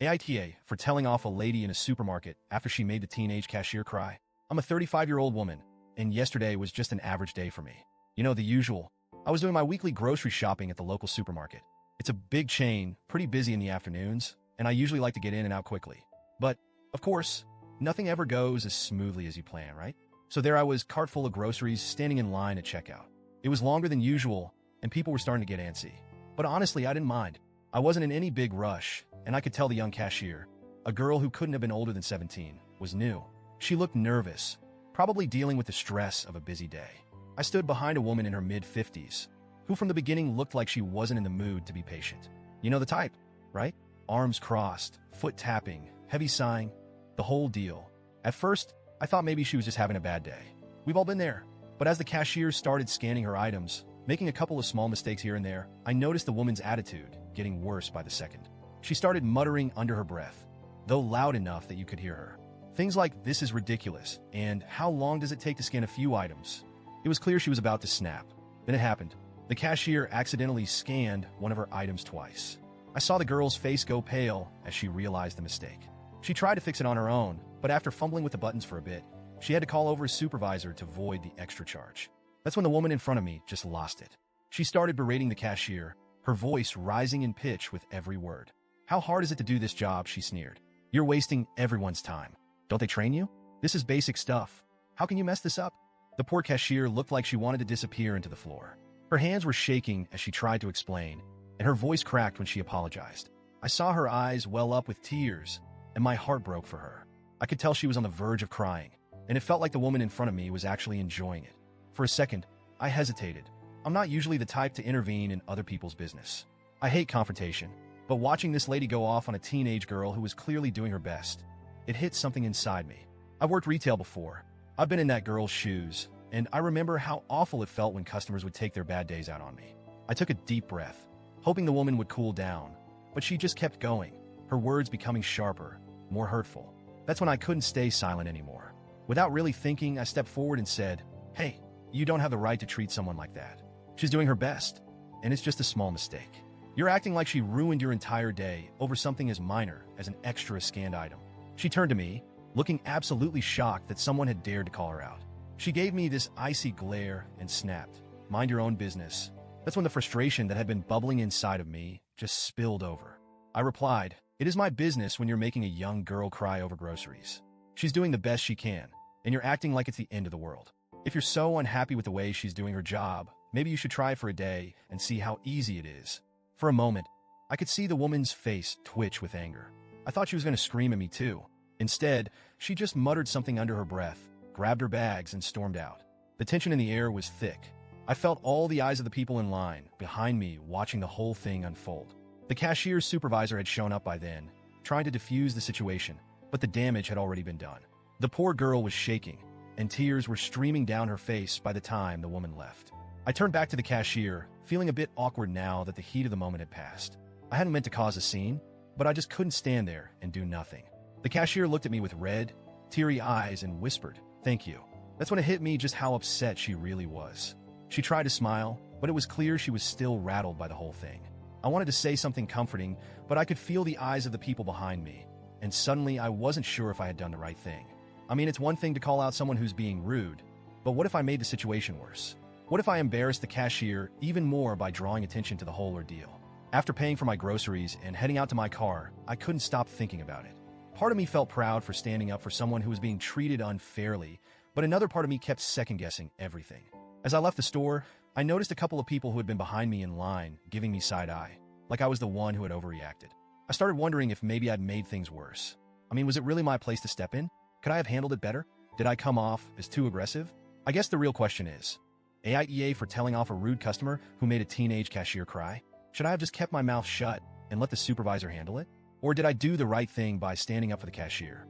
AITA for telling off a lady in a supermarket after she made the teenage cashier cry. I'm a 35-year-old woman, and yesterday was just an average day for me. You know, the usual. I was doing my weekly grocery shopping at the local supermarket. It's a big chain, pretty busy in the afternoons, and I usually like to get in and out quickly. But, of course, nothing ever goes as smoothly as you plan, right? So there I was, cart full of groceries, standing in line at checkout. It was longer than usual, and people were starting to get antsy. But honestly, I didn't mind. I wasn't in any big rush, and I could tell the young cashier, a girl who couldn't have been older than 17, was new. She looked nervous, probably dealing with the stress of a busy day. I stood behind a woman in her mid-50s, who from the beginning looked like she wasn't in the mood to be patient. You know the type, right? Arms crossed, foot tapping, heavy sighing, the whole deal. At first, I thought maybe she was just having a bad day. We've all been there. But as the cashier started scanning her items, making a couple of small mistakes here and there, I noticed the woman's attitude getting worse by the second. She started muttering under her breath, though loud enough that you could hear her. Things like, "This is ridiculous," and "How long does it take to scan a few items?" It was clear she was about to snap. Then it happened. The cashier accidentally scanned one of her items twice. I saw the girl's face go pale as she realized the mistake. She tried to fix it on her own, but after fumbling with the buttons for a bit, she had to call over a supervisor to void the extra charge. That's when the woman in front of me just lost it. She started berating the cashier, her voice rising in pitch with every word. "How hard is it to do this job?" she sneered. "You're wasting everyone's time. Don't they train you? This is basic stuff. How can you mess this up?" The poor cashier looked like she wanted to disappear into the floor. Her hands were shaking as she tried to explain, and her voice cracked when she apologized. I saw her eyes well up with tears, and my heart broke for her. I could tell she was on the verge of crying, and it felt like the woman in front of me was actually enjoying it. For a second, I hesitated. I'm not usually the type to intervene in other people's business. I hate confrontation, but watching this lady go off on a teenage girl who was clearly doing her best, it hit something inside me. I've worked retail before. I've been in that girl's shoes, and I remember how awful it felt when customers would take their bad days out on me. I took a deep breath, hoping the woman would cool down, but she just kept going, her words becoming sharper, more hurtful. That's when I couldn't stay silent anymore. Without really thinking, I stepped forward and said, "Hey, you don't have the right to treat someone like that. She's doing her best, and it's just a small mistake. You're acting like she ruined your entire day over something as minor as an extra scanned item." She turned to me, looking absolutely shocked that someone had dared to call her out. She gave me this icy glare and snapped, "Mind your own business." That's when the frustration that had been bubbling inside of me just spilled over. I replied, "It is my business when you're making a young girl cry over groceries. She's doing the best she can, and you're acting like it's the end of the world. If you're so unhappy with the way she's doing her job, maybe you should try it for a day and see how easy it is." For a moment, I could see the woman's face twitch with anger. I thought she was going to scream at me too. Instead, she just muttered something under her breath, grabbed her bags, and stormed out. The tension in the air was thick. I felt all the eyes of the people in line behind me watching the whole thing unfold. The cashier's supervisor had shown up by then, trying to defuse the situation, but the damage had already been done. The poor girl was shaking, and tears were streaming down her face by the time the woman left. I turned back to the cashier, feeling a bit awkward now that the heat of the moment had passed. I hadn't meant to cause a scene, but I just couldn't stand there and do nothing. The cashier looked at me with red, teary eyes and whispered, "Thank you." That's when it hit me just how upset she really was. She tried to smile, but it was clear she was still rattled by the whole thing. I wanted to say something comforting, but I could feel the eyes of the people behind me, and suddenly I wasn't sure if I had done the right thing. I mean, it's one thing to call out someone who's being rude, but what if I made the situation worse? What if I embarrassed the cashier even more by drawing attention to the whole ordeal? After paying for my groceries and heading out to my car, I couldn't stop thinking about it. Part of me felt proud for standing up for someone who was being treated unfairly, but another part of me kept second-guessing everything. As I left the store, I noticed a couple of people who had been behind me in line giving me side-eye, like I was the one who had overreacted. I started wondering if maybe I'd made things worse. I mean, was it really my place to step in? Could I have handled it better? Did I come off as too aggressive? I guess the real question is, AITA for telling off a rude customer who made a teenage cashier cry? Should I have just kept my mouth shut and let the supervisor handle it? Or did I do the right thing by standing up for the cashier?